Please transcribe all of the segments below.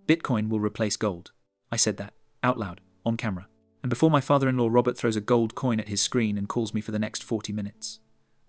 Bitcoin will replace gold. I said that, out loud, on camera, and before my father-in-law Robert throws a gold coin at his screen and calls me for the next 40 minutes.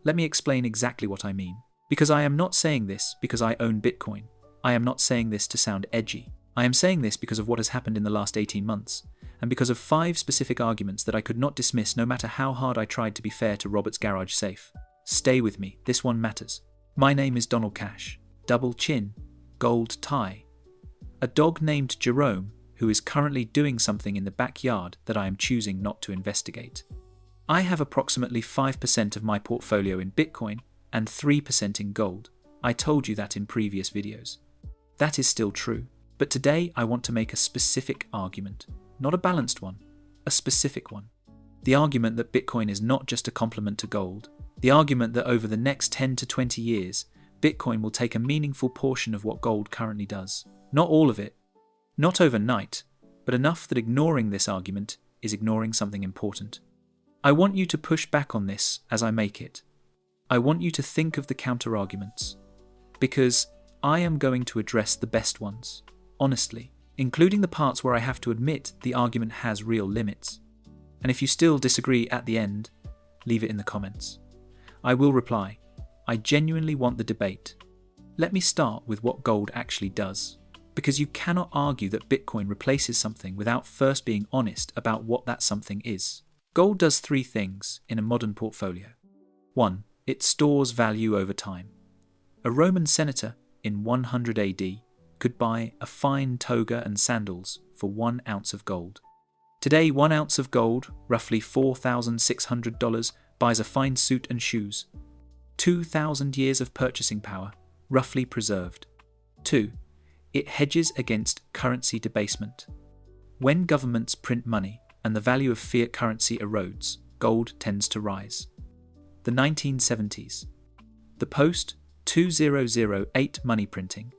Let me explain exactly what I mean. Because I am not saying this because I own Bitcoin. I am not saying this to sound edgy. I am saying this because of what has happened in the last 18 months, and because of 5 specific arguments that I could not dismiss no matter how hard I tried to be fair to Robert's garage safe. Stay with me, this one matters. My name is Donald Cash. Double chin, gold tie. A dog named Jerome, who is currently doing something in the backyard that I am choosing not to investigate. I have approximately 5% of my portfolio in Bitcoin and 3% in gold. I told you that in previous videos. That is still true, but today I want to make a specific argument, not a balanced one, a specific one. The argument that Bitcoin is not just a complement to gold, the argument that over the next 10 to 20 years, Bitcoin will take a meaningful portion of what gold currently does. Not all of it, not overnight, but enough that ignoring this argument is ignoring something important. I want you to push back on this as I make it. I want you to think of the counterarguments, because I am going to address the best ones, honestly, including the parts where I have to admit the argument has real limits. And if you still disagree at the end, leave it in the comments. I will reply. I genuinely want the debate. Let me start with what gold actually does, because you cannot argue that Bitcoin replaces something without first being honest about what that something is. Gold does 3 things in a modern portfolio. 1. It stores value over time. A Roman senator in 100 AD could buy a fine toga and sandals for 1 ounce of gold. Today, 1 ounce of gold, roughly $4,600, buys a fine suit and shoes. 2,000 years of purchasing power, roughly preserved. 2. It hedges against currency debasement. When governments print money and the value of fiat currency erodes, gold tends to rise. The 1970s. The post-2008 money printing.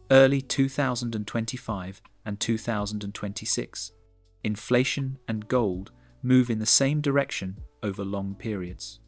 Early 2025 and 2026. Inflation and gold move in the same direction over long periods.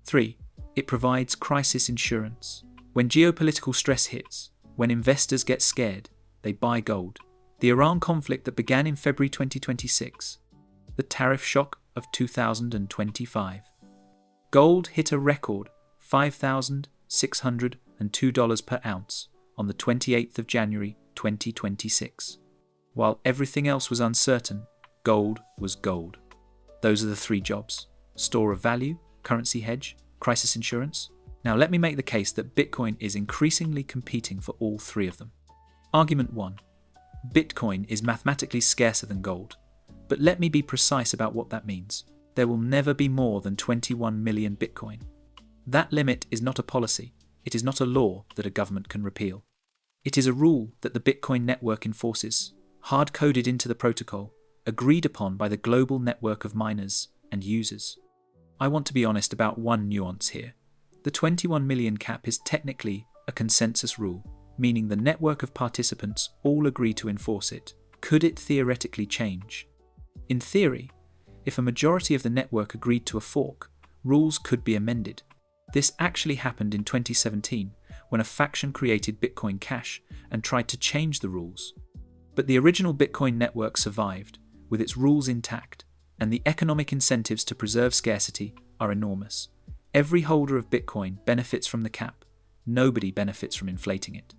3. It provides crisis insurance. When geopolitical stress hits, when investors get scared, they buy gold. The Iran conflict that began in February 2026. The tariff shock of 2025. Gold hit a record $5,602 per ounce on the 28th of January 2026. While everything else was uncertain, gold was gold. Those are the 3 jobs: store of value, currency hedge, crisis insurance. Now let me make the case that Bitcoin is increasingly competing for all 3 of them. Argument 1. Bitcoin is mathematically scarcer than gold. But let me be precise about what that means. There will never be more than 21 million Bitcoin. That limit is not a policy. It is not a law that a government can repeal. It is a rule that the Bitcoin network enforces, hard-coded into the protocol, agreed upon by the global network of miners and users. I want to be honest about one nuance here. The 21 million cap is technically a consensus rule, meaning the network of participants all agree to enforce it. Could it theoretically change? In theory, if a majority of the network agreed to a fork, rules could be amended. This actually happened in 2017 when a faction created Bitcoin Cash and tried to change the rules. But the original Bitcoin network survived, with its rules intact, and the economic incentives to preserve scarcity are enormous. Every holder of Bitcoin benefits from the cap. Nobody benefits from inflating it.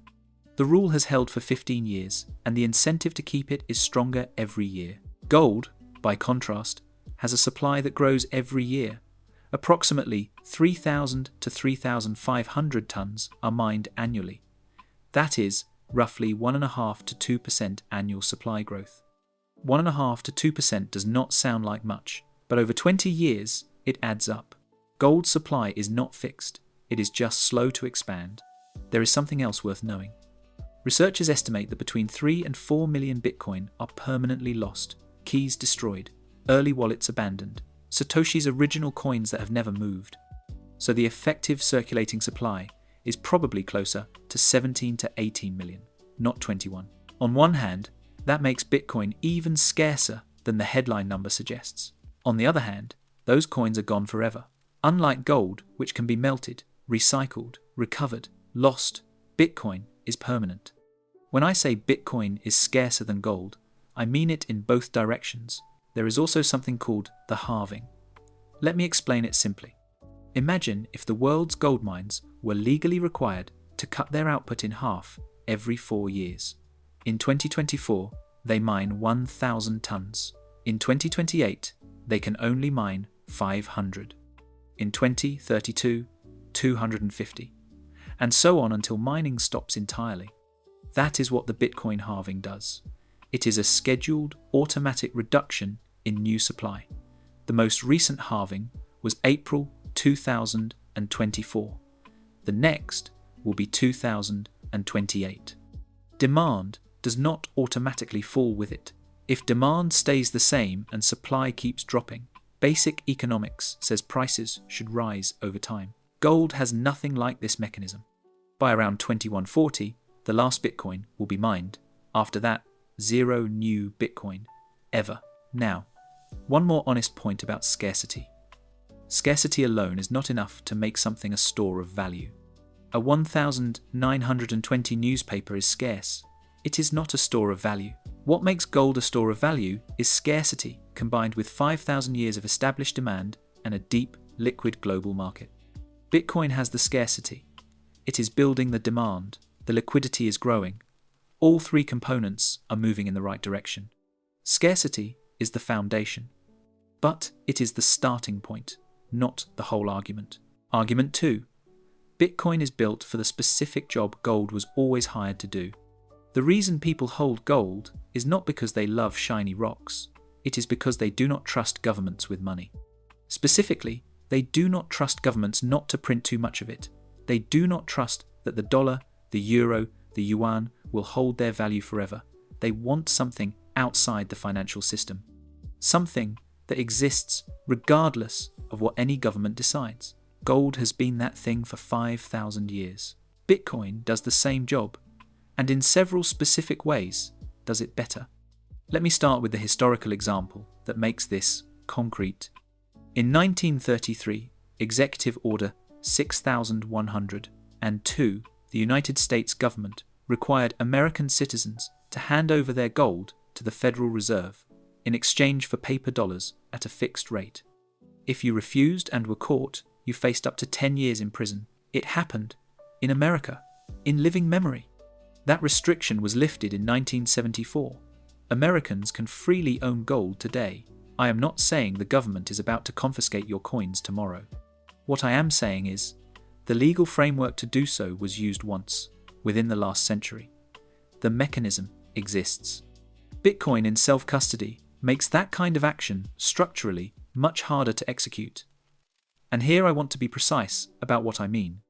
The rule has held for 15 years, and the incentive to keep it is stronger every year. Gold, by contrast, has a supply that grows every year. Approximately 3,000 to 3,500 tons are mined annually. That is roughly 1.5% to 2% annual supply growth. 1.5% to 2% does not sound like much, but over 20 years, it adds up. Gold supply is not fixed, it is just slow to expand. There is something else worth knowing. Researchers estimate that between 3 and 4 million Bitcoin are permanently lost, keys destroyed, early wallets abandoned, Satoshi's original coins that have never moved. So the effective circulating supply is probably closer to 17 to 18 million, not 21. On one hand, that makes Bitcoin even scarcer than the headline number suggests. On the other hand, those coins are gone forever. Unlike gold, which can be melted, recycled, recovered, lost, Bitcoin is permanent. When I say Bitcoin is scarcer than gold, I mean it in both directions. There is also something called the halving. Let me explain it simply. Imagine if the world's gold mines were legally required to cut their output in half every 4 years. In 2024, they mine 1,000 tons. In 2028, they can only mine 500. In 2032, 250. And so on until mining stops entirely. That is what the Bitcoin halving does. It is a scheduled, automatic reduction in new supply. The most recent halving was April 2024. The next will be 2028. Demand does not automatically fall with it. If demand stays the same and supply keeps dropping, basic economics says prices should rise over time. Gold has nothing like this mechanism. By around 2140, the last Bitcoin will be mined. After that, zero new Bitcoin, ever. Now, one more honest point about scarcity. Scarcity alone is not enough to make something a store of value. A 1920 newspaper is scarce. It is not a store of value. What makes gold a store of value is scarcity combined with 5,000 years of established demand and a deep, liquid global market. Bitcoin has the scarcity. It is building the demand. The liquidity is growing. All three components are moving in the right direction. Scarcity is the foundation. But it is the starting point, not the whole argument. Argument 2. Bitcoin is built for the specific job gold was always hired to do. The reason people hold gold is not because they love shiny rocks. It is because they do not trust governments with money. Specifically, they do not trust governments not to print too much of it. They do not trust that the dollar, the euro, the yuan will hold their value forever. They want something outside the financial system. Something that exists regardless of what any government decides. Gold has been that thing for 5,000 years. Bitcoin does the same job, and in several specific ways does it better. Let me start with the historical example that makes this concrete. In 1933, Executive Order 6102, the United States government required American citizens to hand over their gold to the Federal Reserve in exchange for paper dollars at a fixed rate. If you refused and were caught, you faced up to 10 years in prison. It happened in America, in living memory. That restriction was lifted in 1974. Americans can freely own gold today. I am not saying the government is about to confiscate your coins tomorrow. What I am saying is, the legal framework to do so was used once, within the last century. The mechanism exists. Bitcoin in self-custody makes that kind of action structurally much harder to execute. And here I want to be precise about what I mean.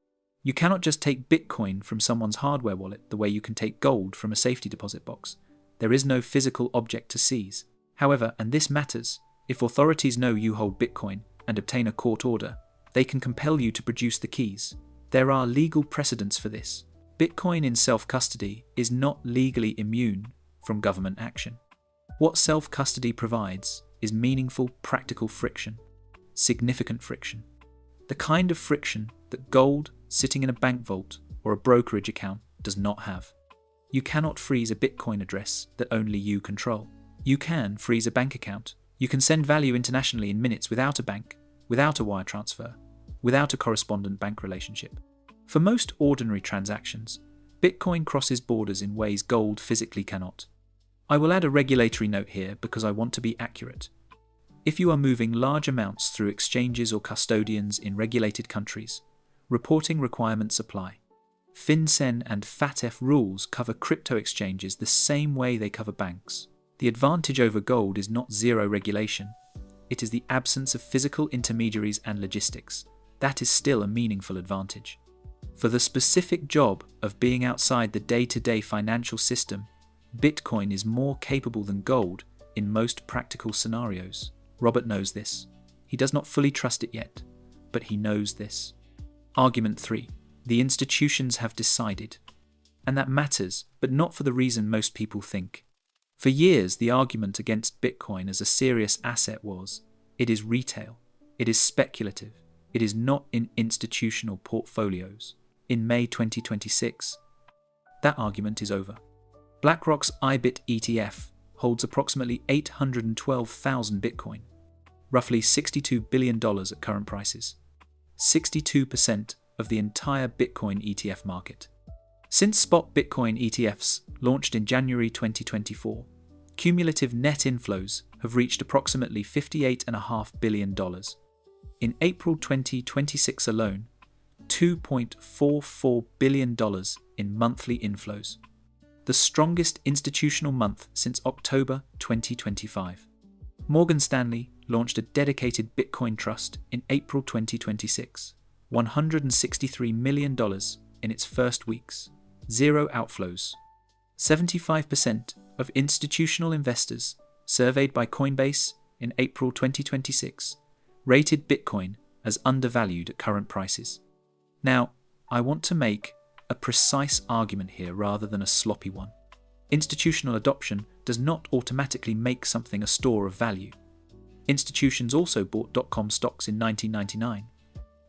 You cannot just take Bitcoin from someone's hardware wallet the way you can take gold from a safety deposit box. There is no physical object to seize. However, and this matters, if authorities know you hold Bitcoin and obtain a court order, they can compel you to produce the keys. There are legal precedents for this. Bitcoin in self-custody is not legally immune from government action. What self-custody provides is meaningful, practical friction, significant friction. The kind of friction that gold sitting in a bank vault or a brokerage account does not have. You cannot freeze a Bitcoin address that only you control. You can freeze a bank account. You can send value internationally in minutes without a bank, without a wire transfer, without a correspondent bank relationship. For most ordinary transactions, Bitcoin crosses borders in ways gold physically cannot. I will add a regulatory note here because I want to be accurate. If you are moving large amounts through exchanges or custodians in regulated countries, reporting requirements apply. FinCEN and FATF rules cover crypto exchanges the same way they cover banks. The advantage over gold is not zero regulation. It is the absence of physical intermediaries and logistics. That is still a meaningful advantage. For the specific job of being outside the day-to-day financial system, Bitcoin is more capable than gold in most practical scenarios. Robert knows this. He does not fully trust it yet, but he knows this. Argument 3. The institutions have decided. And that matters, but not for the reason most people think. For years, the argument against Bitcoin as a serious asset was, it is retail, it is speculative, it is not in institutional portfolios. In May 2026, that argument is over. BlackRock's IBIT ETF holds approximately 812,000 Bitcoin, roughly $62 billion at current prices, 62% of the entire Bitcoin ETF market. Since spot Bitcoin ETFs launched in January 2024, cumulative net inflows have reached approximately $58.5 billion. In April 2026 alone, $2.44 billion in monthly inflows, the strongest institutional month since October 2025. Morgan Stanley launched a dedicated Bitcoin trust in April 2026, $163 million in its first weeks, zero outflows. 75% of institutional investors surveyed by Coinbase in April 2026 rated Bitcoin as undervalued at current prices. Now, I want to make a precise argument here rather than a sloppy one. Institutional adoption does not automatically make something a store of value. Institutions also bought .com stocks in 1999.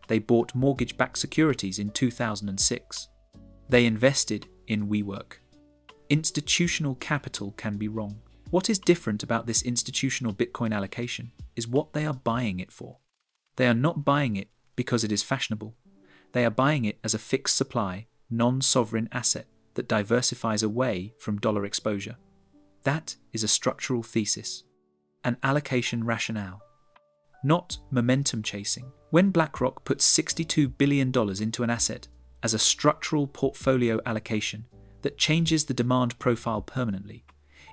They bought mortgage-backed securities in 2006. They invested in WeWork. Institutional capital can be wrong. What is different about this institutional Bitcoin allocation is what they are buying it for. They are not buying it because it is fashionable. They are buying it as a fixed supply, non-sovereign asset that diversifies away from dollar exposure. That is a structural thesis, an allocation rationale, not momentum chasing. When BlackRock puts $62 billion into an asset as a structural portfolio allocation that changes the demand profile permanently,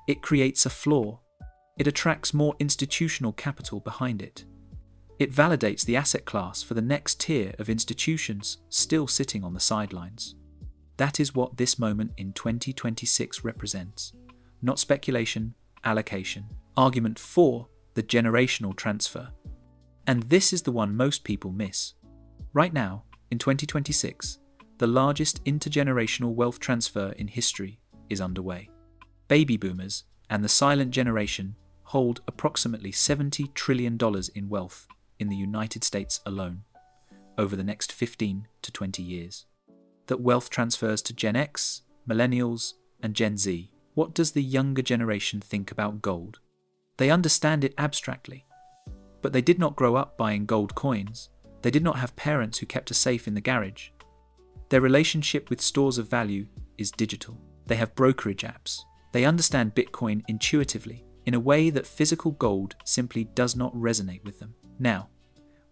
it creates a floor. It attracts more institutional capital behind it. It validates the asset class for the next tier of institutions still sitting on the sidelines. That is what this moment in 2026 represents. Not speculation, allocation. Argument 4, the generational transfer. And this is the one most people miss. Right now, in 2026, the largest intergenerational wealth transfer in history is underway. Baby boomers and the silent generation hold approximately $70 trillion in wealth in the United States alone over the next 15 to 20 years. That wealth transfers to Gen X, Millennials, and Gen Z. What does the younger generation think about gold? They understand it abstractly, but they did not grow up buying gold coins. They did not have parents who kept a safe in the garage. Their relationship with stores of value is digital. They have brokerage apps. They understand Bitcoin intuitively in a way that physical gold simply does not resonate with them. Now,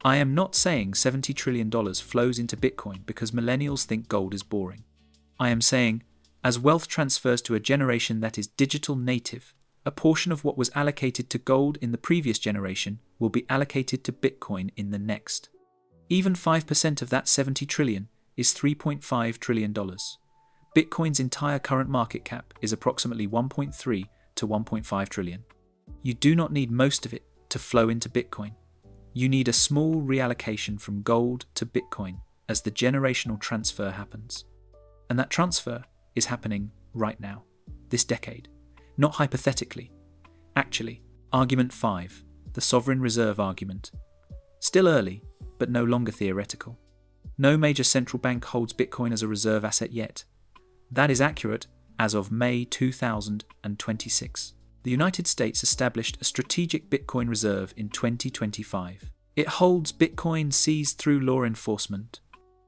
I am not saying $70 trillion flows into Bitcoin because millennials think gold is boring. I am saying, as wealth transfers to a generation that is digital native, a portion of what was allocated to gold in the previous generation will be allocated to Bitcoin in the next. Even 5% of that $70 trillion is $3.5 trillion. Bitcoin's entire current market cap is approximately 1.3 to 1.5 trillion. You do not need most of it to flow into Bitcoin. You need a small reallocation from gold to Bitcoin as the generational transfer happens. And that transfer is happening right now, this decade, not hypothetically. Actually, argument 5, the sovereign reserve argument. Still early, but no longer theoretical. No major central bank holds Bitcoin as a reserve asset yet. That is accurate as of May 2026. The United States established a strategic Bitcoin reserve in 2025. It holds Bitcoin seized through law enforcement.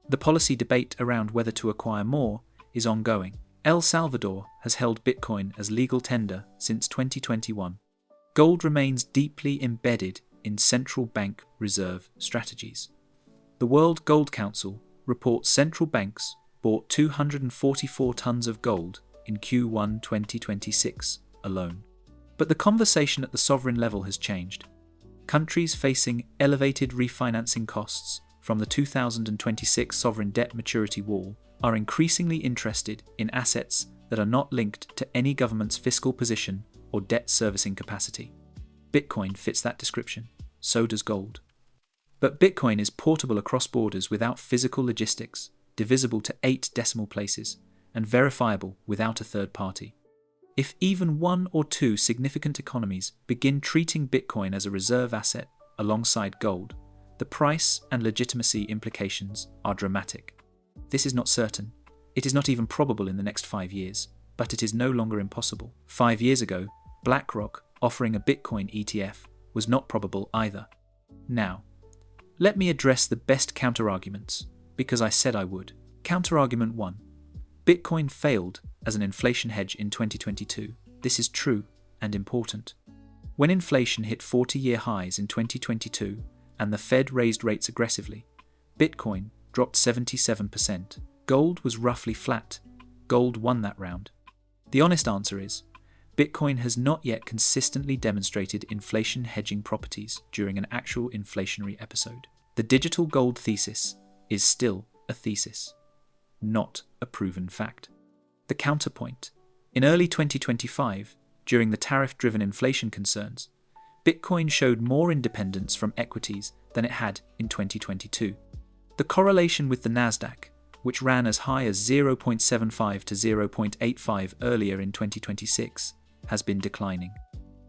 The policy debate around whether to acquire more is ongoing. El Salvador has held Bitcoin as legal tender since 2021. Gold remains deeply embedded in central bank reserve strategies. The World Gold Council reports central banks bought 244 tons of gold in Q1 2026 alone. But the conversation at the sovereign level has changed. Countries facing elevated refinancing costs from the 2026 sovereign debt maturity wall are increasingly interested in assets that are not linked to any government's fiscal position or debt servicing capacity. Bitcoin fits that description. So does gold. But Bitcoin is portable across borders without physical logistics, divisible to 8 decimal places, and verifiable without a third party. If even 1 or 2 significant economies begin treating Bitcoin as a reserve asset alongside gold, the price and legitimacy implications are dramatic. This is not certain. It is not even probable in the next 5 years. but it is no longer impossible. 5 years ago, BlackRock offering a Bitcoin ETF was not probable either. Now, let me address the best counterarguments, because I said I would. Counterargument 1. Bitcoin failed as an inflation hedge in 2022. This is true and important. When inflation hit 40-year highs in 2022 and the Fed raised rates aggressively, Bitcoin dropped 77%. Gold was roughly flat. Gold won that round. The honest answer is, Bitcoin has not yet consistently demonstrated inflation hedging properties during an actual inflationary episode. The digital gold thesis is still a thesis, not a proven fact. The counterpoint. In early 2025, during the tariff-driven inflation concerns, Bitcoin showed more independence from equities than it had in 2022. The correlation with the Nasdaq, which ran as high as 0.75 to 0.85 earlier in 2026, has been declining.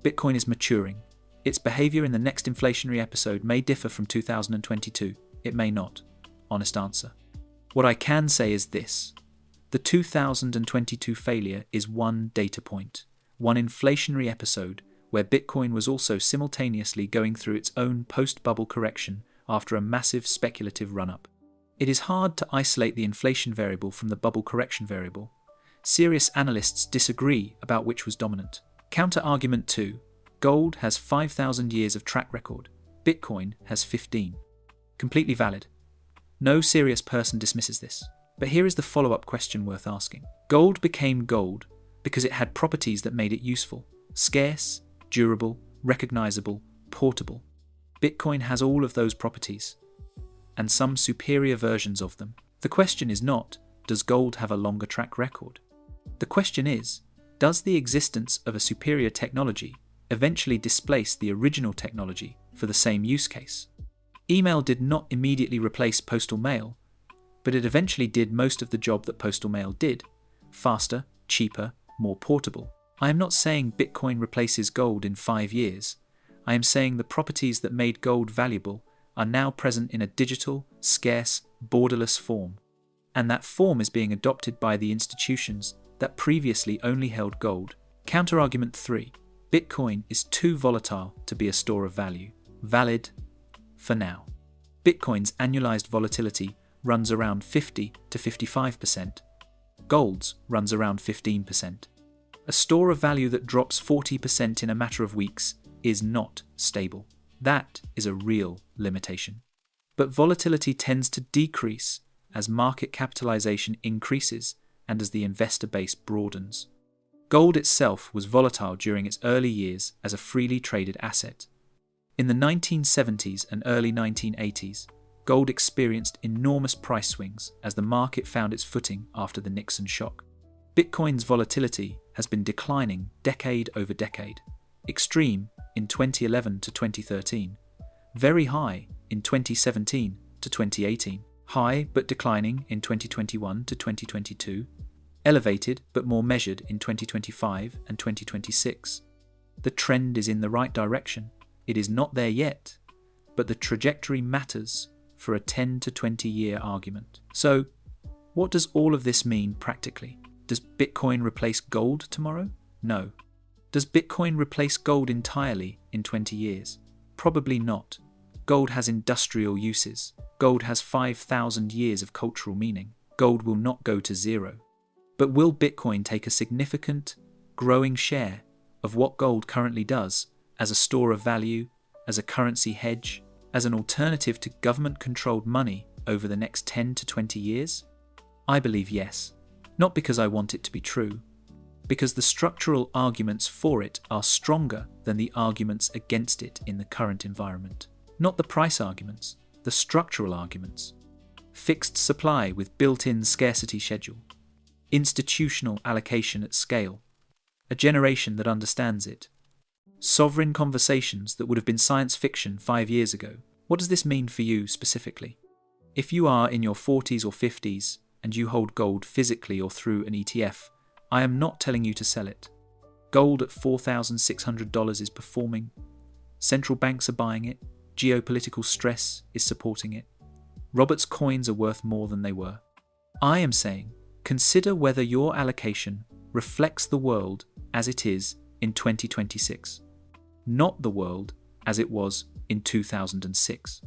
Bitcoin is maturing. Its behavior in the next inflationary episode may differ from 2022. It may not. Honest answer. What I can say is this. The 2022 failure is one data point, one inflationary episode where Bitcoin was also simultaneously going through its own post-bubble correction after a massive speculative run-up. It is hard to isolate the inflation variable from the bubble correction variable. Serious analysts disagree about which was dominant. Counter-argument 2. Gold has 5,000 years of track record. Bitcoin has 15. Completely valid. No serious person dismisses this. But here is the follow-up question worth asking. Gold became gold because it had properties that made it useful. Scarce, durable, recognizable, portable. Bitcoin has all of those properties, and some superior versions of them. The question is not, does gold have a longer track record? The question is, does the existence of a superior technology eventually displace the original technology for the same use case? Email did not immediately replace postal mail, but it eventually did most of the job that postal mail did. Faster, cheaper, more portable. I am not saying Bitcoin replaces gold in 5 years. I am saying the properties that made gold valuable are now present in a digital, scarce, borderless form. And that form is being adopted by the institutions that previously only held gold. Counterargument 3. Bitcoin is too volatile to be a store of value. Valid for now. Bitcoin's annualized volatility runs around 50 to 55%. Gold's runs around 15%. A store of value that drops 40% in a matter of weeks is not stable. That is a real limitation. But volatility tends to decrease as market capitalization increases and as the investor base broadens. Gold itself was volatile during its early years as a freely traded asset. In the 1970s and early 1980s, gold experienced enormous price swings as the market found its footing after the Nixon shock. Bitcoin's volatility has been declining decade over decade. Extreme in 2011 to 2013, very high in 2017 to 2018, high but declining in 2021 to 2022, elevated but more measured in 2025 and 2026. The trend is in the right direction. It is not there yet, but the trajectory matters for a 10 to 20 year argument. So, what does all of this mean practically? Does Bitcoin replace gold tomorrow? No. Does Bitcoin replace gold entirely in 20 years? Probably not. Gold has industrial uses. Gold has 5,000 years of cultural meaning. Gold will not go to zero. But will Bitcoin take a significant, growing share of what gold currently does as a store of value, as a currency hedge, as an alternative to government-controlled money over the next 10 to 20 years? I believe yes. Not because I want it to be true, because the structural arguments for it are stronger than the arguments against it in the current environment. Not the price arguments, the structural arguments. Fixed supply with built-in scarcity schedule. Institutional allocation at scale. A generation that understands it. Sovereign conversations that would have been science fiction 5 years ago. What does this mean for you specifically? If you are in your 40s or 50s and you hold gold physically or through an ETF, I am not telling you to sell it. Gold at $4,600 is performing. Central banks are buying it. Geopolitical stress is supporting it. Robert's coins are worth more than they were. I am saying, consider whether your allocation reflects the world as it is in 2026, not the world as it was in 2006.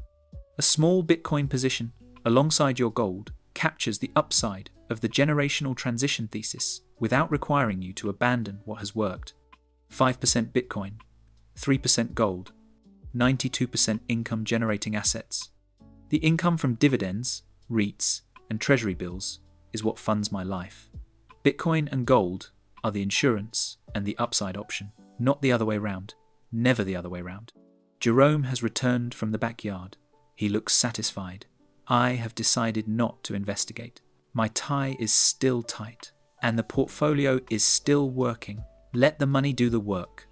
A small Bitcoin position alongside your gold captures the upside of the generational transition thesis without requiring you to abandon what has worked. 5% Bitcoin, 3% gold, 92% income generating assets. The income from dividends, REITs, and treasury bills is what funds my life. Bitcoin and gold are the insurance and the upside option, not the other way round. Never the other way round. Jerome has returned from the backyard. He looks satisfied. I have decided not to investigate. My tie is still tight, and the portfolio is still working. Let the money do the work.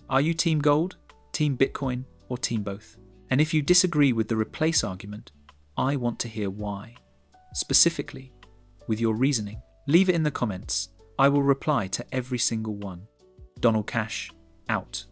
Are you Team Gold, Team Bitcoin, or Team both? And if you disagree with the replace argument, I want to hear why. Specifically, with your reasoning. Leave it in the comments. I will reply to every single one. Donald Cash, out.